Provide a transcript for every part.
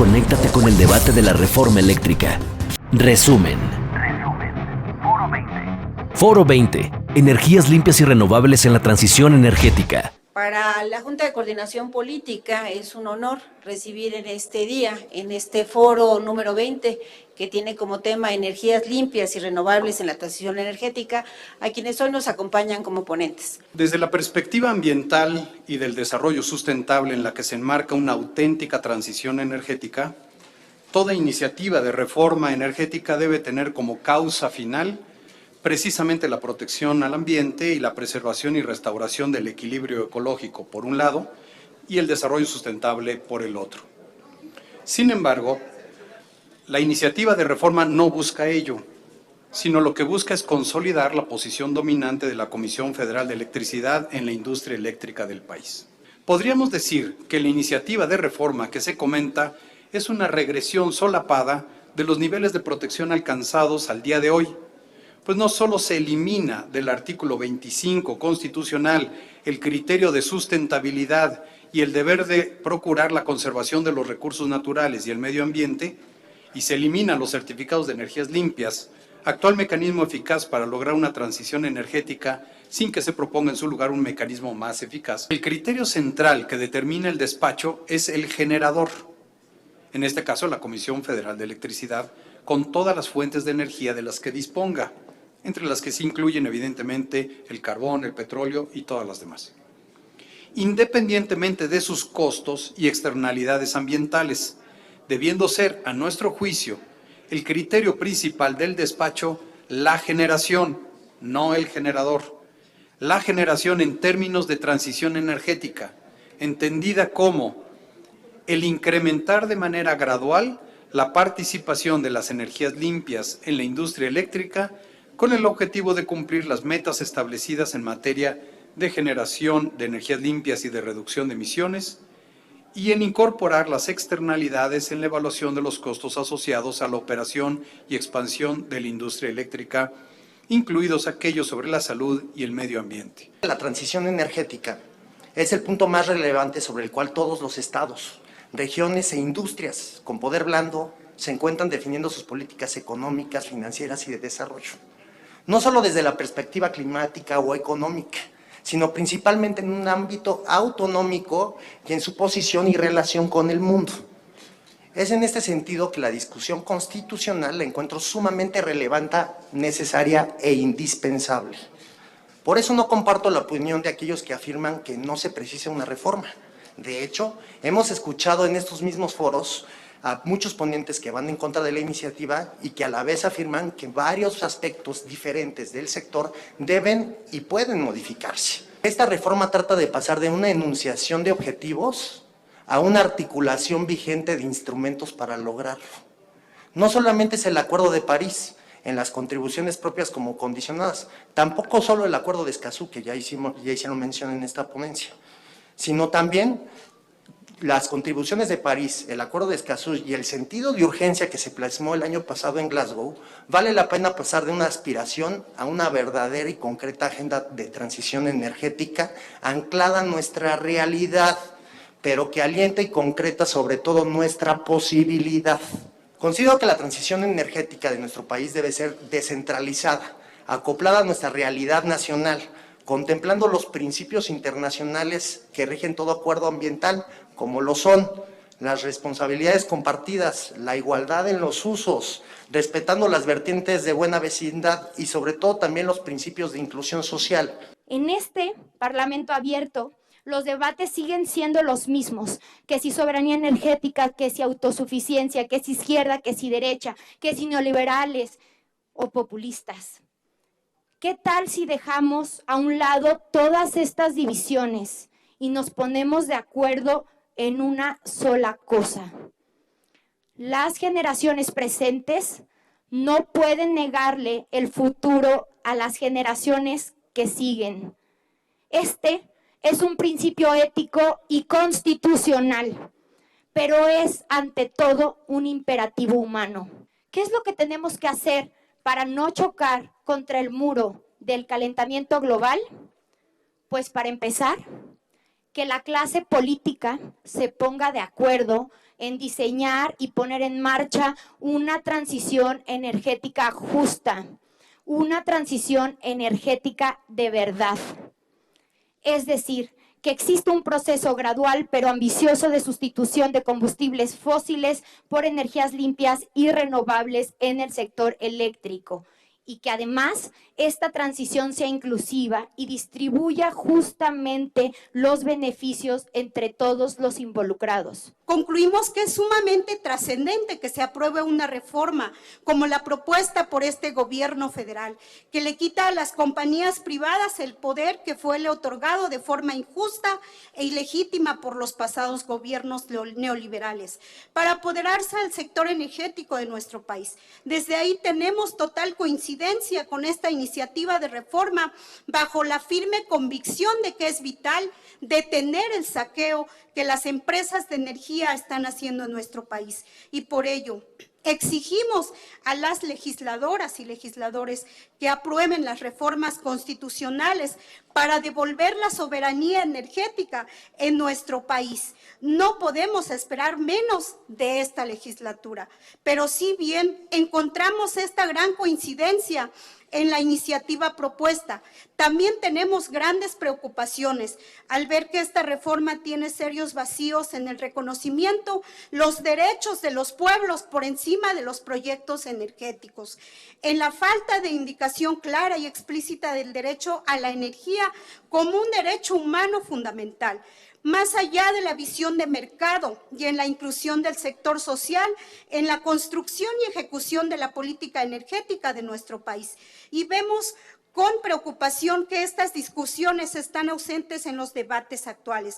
conéctate con el debate de la reforma eléctrica. Resumen. Foro 20. Energías limpias y renovables en la transición energética. Para la Junta de Coordinación Política es un honor recibir en este día, en este foro número 20, que tiene como tema energías limpias y renovables en la transición energética, a quienes hoy nos acompañan como ponentes. Desde la perspectiva ambiental y del desarrollo sustentable en la que se enmarca una auténtica transición energética, toda iniciativa de reforma energética debe tener como causa final precisamente la protección al ambiente y la preservación y restauración del equilibrio ecológico, por un lado, y el desarrollo sustentable, por el otro. Sin embargo, la iniciativa de reforma no busca ello, sino lo que busca es consolidar la posición dominante de la Comisión Federal de Electricidad en la industria eléctrica del país. Podríamos decir que la iniciativa de reforma que se comenta es una regresión solapada de los niveles de protección alcanzados al día de hoy, pues no solo se elimina del artículo 25 constitucional el criterio de sustentabilidad y el deber de procurar la conservación de los recursos naturales y el medio ambiente, y se eliminan los certificados de energías limpias, actual mecanismo eficaz para lograr una transición energética sin que se proponga en su lugar un mecanismo más eficaz. El criterio central que determina el despacho es el generador, en este caso la Comisión Federal de Electricidad, con todas las fuentes de energía de las que disponga, entre las que se incluyen evidentemente el carbón, el petróleo y todas las demás, independientemente de sus costos y externalidades ambientales, debiendo ser, a nuestro juicio, el criterio principal del despacho la generación, no el generador. La generación en términos de transición energética, entendida como el incrementar de manera gradual la participación de las energías limpias en la industria eléctrica con el objetivo de cumplir las metas establecidas en materia de generación de energías limpias y de reducción de emisiones, y en incorporar las externalidades en la evaluación de los costos asociados a la operación y expansión de la industria eléctrica, incluidos aquellos sobre la salud y el medio ambiente. La transición energética es el punto más relevante sobre el cual todos los estados, regiones e industrias con poder blando se encuentran definiendo sus políticas económicas, financieras y de desarrollo. No solo desde la perspectiva climática o económica, sino principalmente en un ámbito autonómico y en su posición y relación con el mundo. Es en este sentido que la discusión constitucional la encuentro sumamente relevante, necesaria e indispensable. Por eso no comparto la opinión de aquellos que afirman que no se precisa una reforma. De hecho, hemos escuchado en estos mismos foros a muchos ponentes que van en contra de la iniciativa y que a la vez afirman que varios aspectos diferentes del sector deben y pueden modificarse. Esta reforma trata de pasar de una enunciación de objetivos a una articulación vigente de instrumentos para lograrlo. No solamente es el Acuerdo de París en las contribuciones propias como condicionadas, tampoco solo el Acuerdo de Escazú, que ya hicieron mención en esta ponencia, sino también las contribuciones de París, el Acuerdo de Escazú y el sentido de urgencia que se plasmó el año pasado en Glasgow, vale la pena pasar de una aspiración a una verdadera y concreta agenda de transición energética anclada en nuestra realidad, pero que alienta y concreta sobre todo nuestra posibilidad. Considero que la transición energética de nuestro país debe ser descentralizada, acoplada a nuestra realidad nacional, contemplando los principios internacionales que rigen todo acuerdo ambiental, como lo son las responsabilidades compartidas, la igualdad en los usos, respetando las vertientes de buena vecindad y sobre todo también los principios de inclusión social. En este Parlamento abierto, los debates siguen siendo los mismos, que si soberanía energética, que si autosuficiencia, que si izquierda, que si derecha, que si neoliberales o populistas. ¿Qué tal si dejamos a un lado todas estas divisiones y nos ponemos de acuerdo en una sola cosa? Las generaciones presentes no pueden negarle el futuro a las generaciones que siguen. Este es un principio ético y constitucional, pero es ante todo un imperativo humano. ¿Qué es lo que tenemos que hacer para no chocar contra el muro del calentamiento global? Pues para empezar, que la clase política se ponga de acuerdo en diseñar y poner en marcha una transición energética justa, una transición energética de verdad. Es decir, que existe un proceso gradual pero ambicioso de sustitución de combustibles fósiles por energías limpias y renovables en el sector eléctrico, y que además esta transición sea inclusiva y distribuya justamente los beneficios entre todos los involucrados. Concluimos que es sumamente trascendente que se apruebe una reforma como la propuesta por este gobierno federal, que le quita a las compañías privadas el poder que fue le otorgado de forma injusta e ilegítima por los pasados gobiernos neoliberales, para apoderarse al sector energético de nuestro país. Desde ahí tenemos total coincidencia con esta iniciativa de reforma, bajo la firme convicción de que es vital detener el saqueo que las empresas de energía están haciendo en nuestro país. Y por ello, exigimos a las legisladoras y legisladores que aprueben las reformas constitucionales para devolver la soberanía energética en nuestro país. No podemos esperar menos de esta legislatura, pero si bien encontramos esta gran coincidencia en la iniciativa propuesta, también tenemos grandes preocupaciones al ver que esta reforma tiene serios vacíos en el reconocimiento, los derechos de los pueblos por encima de los proyectos energéticos, en la falta de indicación clara y explícita del derecho a la energía como un derecho humano fundamental, más allá de la visión de mercado y en la inclusión del sector social en la construcción y ejecución de la política energética de nuestro país. Y vemos con preocupación que estas discusiones están ausentes en los debates actuales.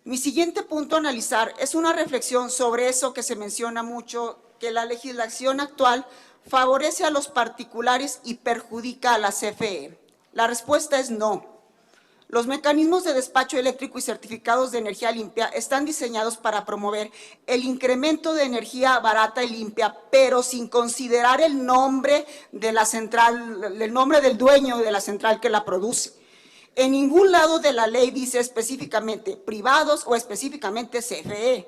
Mi siguiente punto a analizar es una reflexión sobre eso que se menciona mucho, que la legislación actual favorece a los particulares y perjudica a la CFE. La respuesta es no. Los mecanismos de despacho eléctrico y certificados de energía limpia están diseñados para promover el incremento de energía barata y limpia, pero sin considerar el nombre de la central, el nombre del dueño de la central que la produce. En ningún lado de la ley dice específicamente privados o específicamente CFE.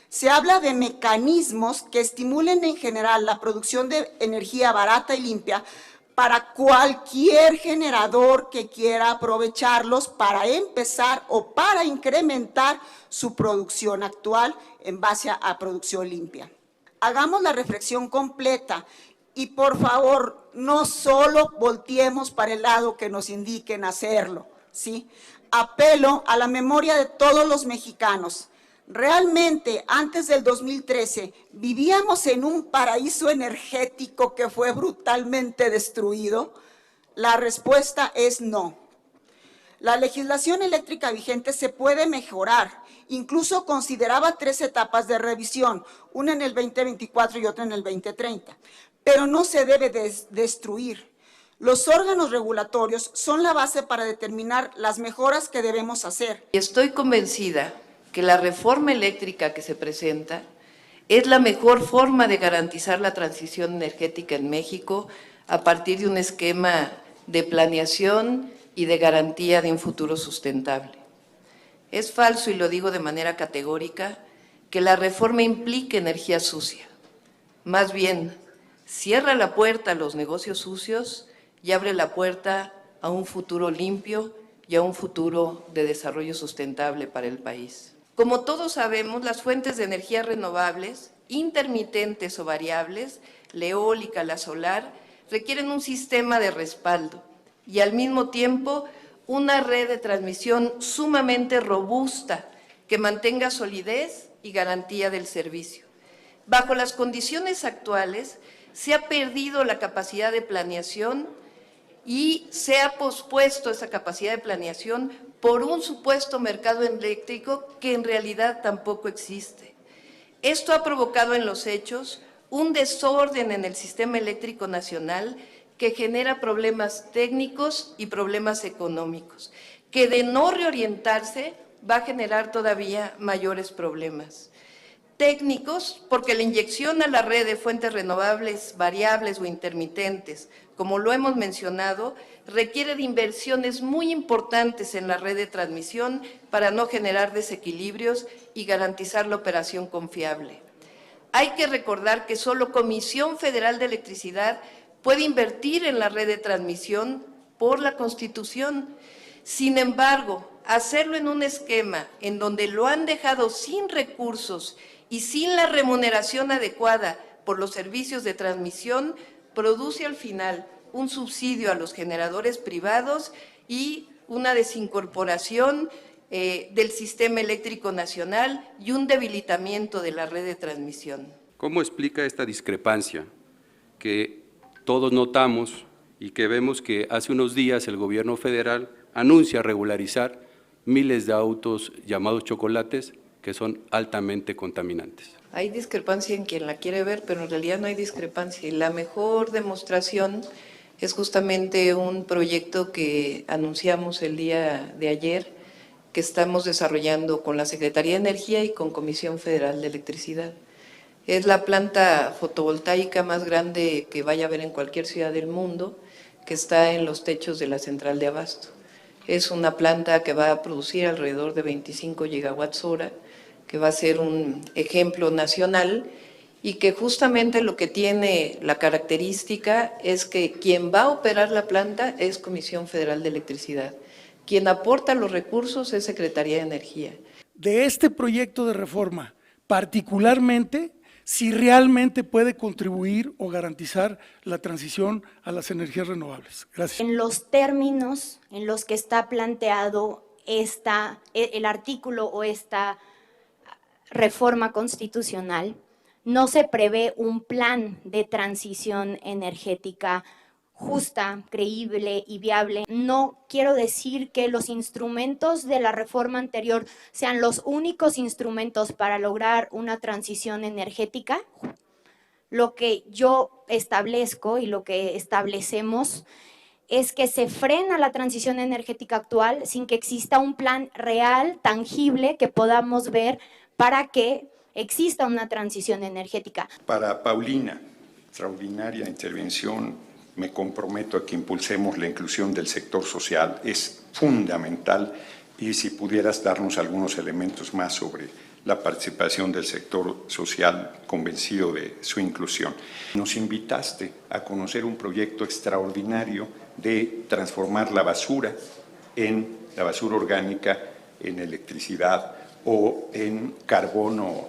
Se habla de mecanismos que estimulen en general la producción de energía barata y limpia para cualquier generador que quiera aprovecharlos para empezar o para incrementar su producción actual en base a producción limpia. Hagamos la reflexión completa y por favor no solo volteemos para el lado que nos indiquen hacerlo, ¿sí? Apelo a la memoria de todos los mexicanos. ¿Realmente antes del 2013 vivíamos en un paraíso energético que fue brutalmente destruido? La respuesta es no. La legislación eléctrica vigente se puede mejorar. Incluso consideraba 3 etapas de revisión, una en el 2024 y otra en el 2030, pero no se debe destruir. Los órganos regulatorios son la base para determinar las mejoras que debemos hacer. Estoy convencida que la reforma eléctrica que se presenta es la mejor forma de garantizar la transición energética en México a partir de un esquema de planeación y de garantía de un futuro sustentable. Es falso, y lo digo de manera categórica, que la reforma implique energía sucia. Más bien, cierra la puerta a los negocios sucios y abre la puerta a un futuro limpio y a un futuro de desarrollo sustentable para el país. Como todos sabemos, las fuentes de energía renovables, intermitentes o variables, la eólica, la solar, requieren un sistema de respaldo y al mismo tiempo una red de transmisión sumamente robusta que mantenga solidez y garantía del servicio. Bajo las condiciones actuales, se ha perdido la capacidad de planeación y se ha pospuesto esa capacidad de planeación por un supuesto mercado eléctrico que en realidad tampoco existe. Esto ha provocado en los hechos un desorden en el sistema eléctrico nacional que genera problemas técnicos y problemas económicos, que de no reorientarse va a generar todavía mayores problemas. Técnicos, porque la inyección a la red de fuentes renovables variables o intermitentes, como lo hemos mencionado, requiere de inversiones muy importantes en la red de transmisión para no generar desequilibrios y garantizar la operación confiable. Hay que recordar que solo Comisión Federal de Electricidad puede invertir en la red de transmisión por la Constitución. Sin embargo, hacerlo en un esquema en donde lo han dejado sin recursos y sin la remuneración adecuada por los servicios de transmisión, produce al final un subsidio a los generadores privados y una desincorporación del sistema eléctrico nacional y un debilitamiento de la red de transmisión. ¿Cómo explica esta discrepancia que todos notamos y que vemos que hace unos días el gobierno federal anuncia regularizar miles de autos llamados chocolates que son altamente contaminantes? Hay discrepancia en quien la quiere ver, pero en realidad no hay discrepancia. Y la mejor demostración es justamente un proyecto que anunciamos el día de ayer, que estamos desarrollando con la Secretaría de Energía y con Comisión Federal de Electricidad. Es la planta fotovoltaica más grande que vaya a haber en cualquier ciudad del mundo, que está en los techos de la central de abasto. Es una planta que va a producir alrededor de 25 gigawatts hora, que va a ser un ejemplo nacional y que justamente lo que tiene la característica es que quien va a operar la planta es Comisión Federal de Electricidad. Quien aporta los recursos es Secretaría de Energía. De este proyecto de reforma, particularmente, si realmente puede contribuir o garantizar la transición a las energías renovables. Gracias. En los términos en los que está planteado el artículo o esta reforma constitucional, no se prevé un plan de transición energética justa, creíble y viable. No quiero decir que los instrumentos de la reforma anterior sean los únicos instrumentos para lograr una transición energética. Lo que yo establezco y lo que establecemos es que se frena la transición energética actual sin que exista un plan real, tangible, que podamos ver para que exista una transición energética. Para Paulina, extraordinaria intervención. Me comprometo a que impulsemos la inclusión del sector social, es fundamental, y si pudieras darnos algunos elementos más sobre la participación del sector social, convencido de su inclusión. Nos invitaste a conocer un proyecto extraordinario de transformar la basura orgánica en electricidad o en carbono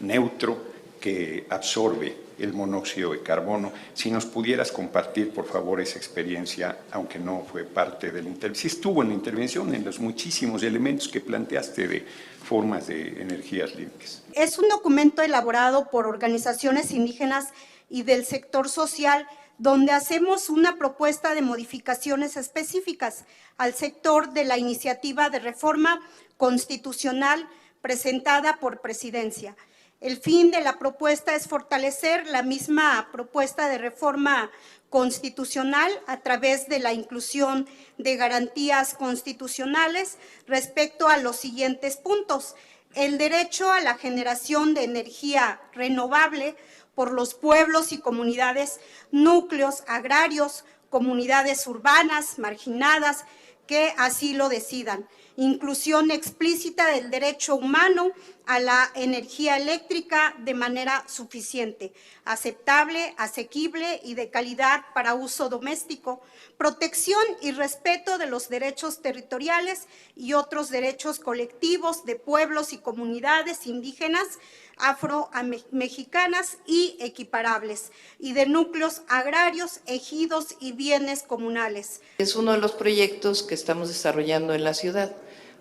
neutro que absorbe el monóxido de carbono. Si nos pudieras compartir, por favor, esa experiencia, aunque no fue parte de la intervención, sí estuvo en la intervención, en los muchísimos elementos que planteaste de formas de energías limpias. Es un documento elaborado por organizaciones indígenas y del sector social, donde hacemos una propuesta de modificaciones específicas al sector de la iniciativa de reforma constitucional presentada por Presidencia. El fin de la propuesta es fortalecer la misma propuesta de reforma constitucional a través de la inclusión de garantías constitucionales respecto a los siguientes puntos: el derecho a la generación de energía renovable por los pueblos y comunidades, núcleos agrarios, comunidades urbanas, marginadas, que así lo decidan. Inclusión explícita del derecho humano a la energía eléctrica de manera suficiente, aceptable, asequible y de calidad para uso doméstico, protección y respeto de los derechos territoriales y otros derechos colectivos de pueblos y comunidades indígenas, afro-mexicanas y equiparables, y de núcleos agrarios, ejidos y bienes comunales. Es uno de los proyectos que estamos desarrollando en la ciudad.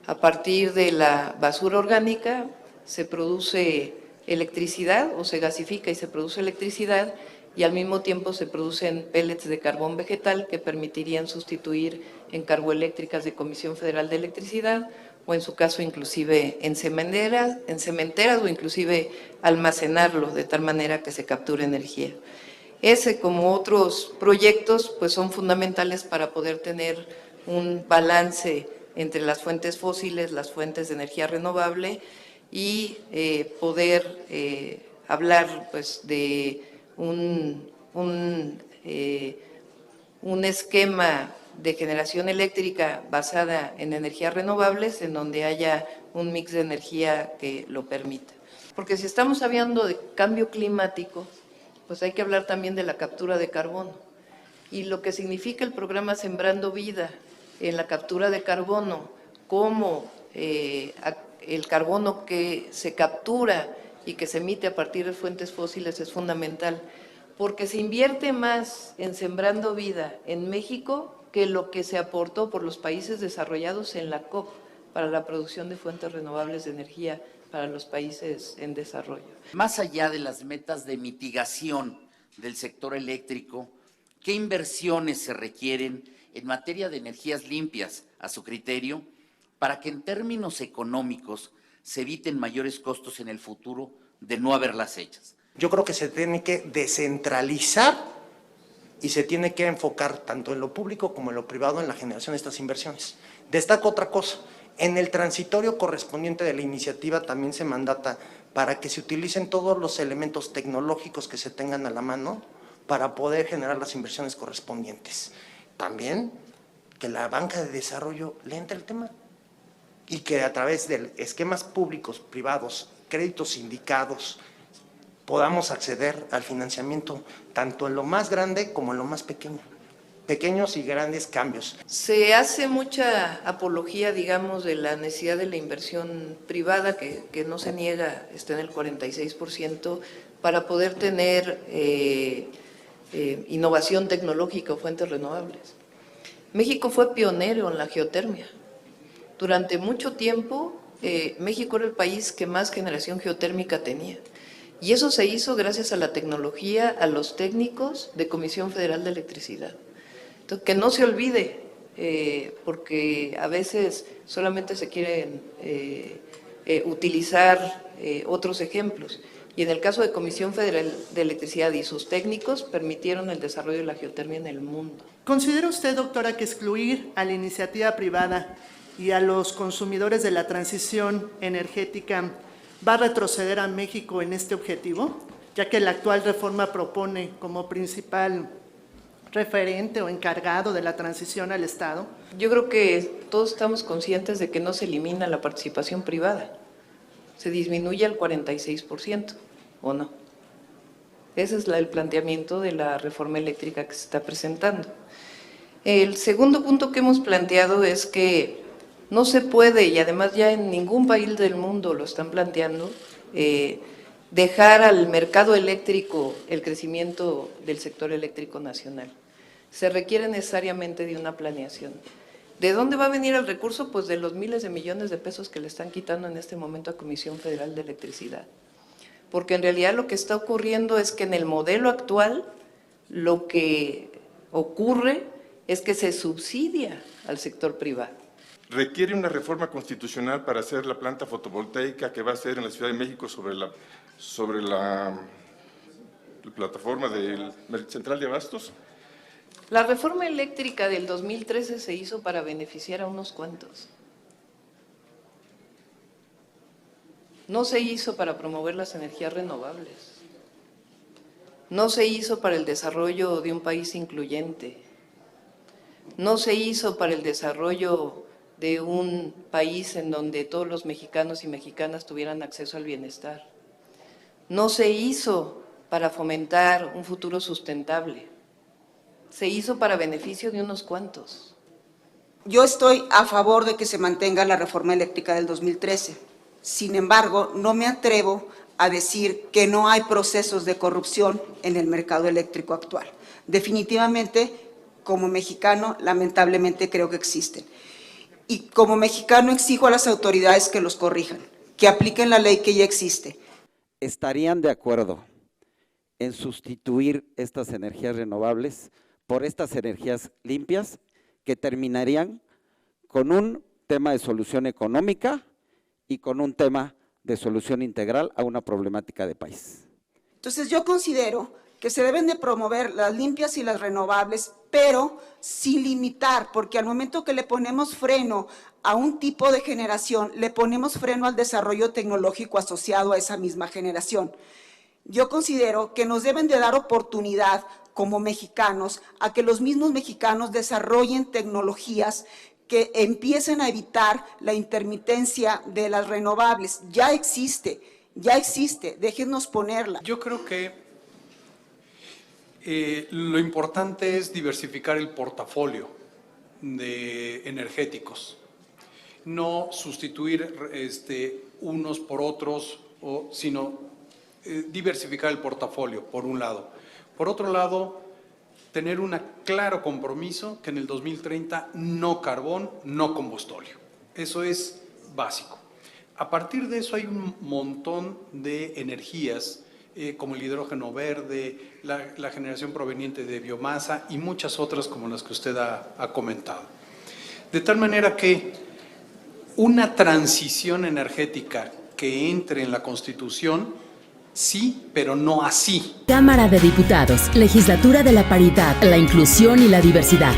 A partir de la basura orgánica se produce electricidad o se gasifica y se produce electricidad, y al mismo tiempo se producen pellets de carbón vegetal que permitirían sustituir en carboeléctricas de Comisión Federal de Electricidad, o en su caso inclusive en cementeras o inclusive almacenarlo de tal manera que se capture energía. Ese, como otros proyectos, pues son fundamentales para poder tener un balance entre las fuentes fósiles, las fuentes de energía renovable, y poder hablar pues de un esquema de generación eléctrica basada en energías renovables, en donde haya un mix de energía que lo permita. Porque si estamos hablando de cambio climático, pues hay que hablar también de la captura de carbono. Y lo que significa el programa Sembrando Vida en la captura de carbono, como el carbono que se captura y que se emite a partir de fuentes fósiles es fundamental, porque se invierte más en Sembrando Vida en México que lo que se aportó por los países desarrollados en la COP para la producción de fuentes renovables de energía para los países en desarrollo. Más allá de las metas de mitigación del sector eléctrico, ¿qué inversiones se requieren en materia de energías limpias, a su criterio, para que en términos económicos se eviten mayores costos en el futuro de no haberlas hechas? Yo creo que se tiene que descentralizar y se tiene que enfocar tanto en lo público como en lo privado en la generación de estas inversiones. Destaco otra cosa, en el transitorio correspondiente de la iniciativa también se mandata para que se utilicen todos los elementos tecnológicos que se tengan a la mano para poder generar las inversiones correspondientes. También que la banca de desarrollo le entre el tema y que a través de esquemas públicos, privados, créditos sindicados, podamos acceder al financiamiento tanto en lo más grande como en lo más pequeño. Pequeños y grandes cambios. Se hace mucha apología, digamos, de la necesidad de la inversión privada, que no se niega, está en el 46%, para poder tener innovación tecnológica o fuentes renovables. México fue pionero en la geotermia. Durante mucho tiempo, México era el país que más generación geotérmica tenía. Y eso se hizo gracias a la tecnología, a los técnicos de Comisión Federal de Electricidad. Entonces, que no se olvide, porque a veces solamente se quieren utilizar otros ejemplos. Y en el caso de Comisión Federal de Electricidad y sus técnicos permitieron el desarrollo de la geotermia en el mundo. ¿Considera usted, doctora, que excluir a la iniciativa privada y a los consumidores de la transición energética va a retroceder a México en este objetivo, ya que la actual reforma propone como principal referente o encargado de la transición al Estado? Yo creo que todos estamos conscientes de que no se elimina la participación privada, se disminuye al 46%, ¿o no? Ese es el planteamiento de la reforma eléctrica que se está presentando. El segundo punto que hemos planteado es que no se puede, y además ya en ningún país del mundo lo están planteando, dejar al mercado eléctrico el crecimiento del sector eléctrico nacional. Se requiere necesariamente de una planeación. ¿De dónde va a venir el recurso? Pues de los miles de millones de pesos que le están quitando en este momento a Comisión Federal de Electricidad. Porque en realidad lo que está ocurriendo es que en el modelo actual lo que ocurre es que se subsidia al sector privado. Requiere una reforma constitucional para hacer la planta fotovoltaica que va a ser en la Ciudad de México sobre la plataforma del Central de Abastos. La reforma eléctrica del 2013 se hizo para beneficiar a unos cuantos. No se hizo para promover las energías renovables. No se hizo para el desarrollo de un país incluyente. No se hizo para el desarrollo de un país en donde todos los mexicanos y mexicanas tuvieran acceso al bienestar. No se hizo para fomentar un futuro sustentable. Se hizo para beneficio de unos cuantos. Yo estoy a favor de que se mantenga la reforma eléctrica del 2013. Sin embargo, no me atrevo a decir que no hay procesos de corrupción en el mercado eléctrico actual. Definitivamente, como mexicano, lamentablemente creo que existen. Y como mexicano exijo a las autoridades que los corrijan, que apliquen la ley que ya existe. ¿Estarían de acuerdo en sustituir estas energías renovables por estas energías limpias que terminarían con un tema de solución económica y con un tema de solución integral a una problemática de país? Entonces yo considero que se deben de promover las limpias y las renovables, pero sin limitar, porque al momento que le ponemos freno a un tipo de generación, le ponemos freno al desarrollo tecnológico asociado a esa misma generación. Yo considero que nos deben de dar oportunidad como mexicanos a que los mismos mexicanos desarrollen tecnologías que empiecen a evitar la intermitencia de las renovables. Ya existe Ya existe, déjenos ponerla. Yo creo que lo importante es diversificar el portafolio de energéticos, no sustituir unos por otros, sino diversificar el portafolio, por un lado. Por otro lado, tener un claro compromiso que en el 2030 no carbón, no combustóleo. Eso es básico. A partir de eso hay un montón de energías, como el hidrógeno verde, la generación proveniente de biomasa y muchas otras como las que usted ha comentado. De tal manera que una transición energética que entre en la Constitución, sí, pero no así. Cámara de Diputados, Legislatura de la Paridad, la Inclusión y la Diversidad.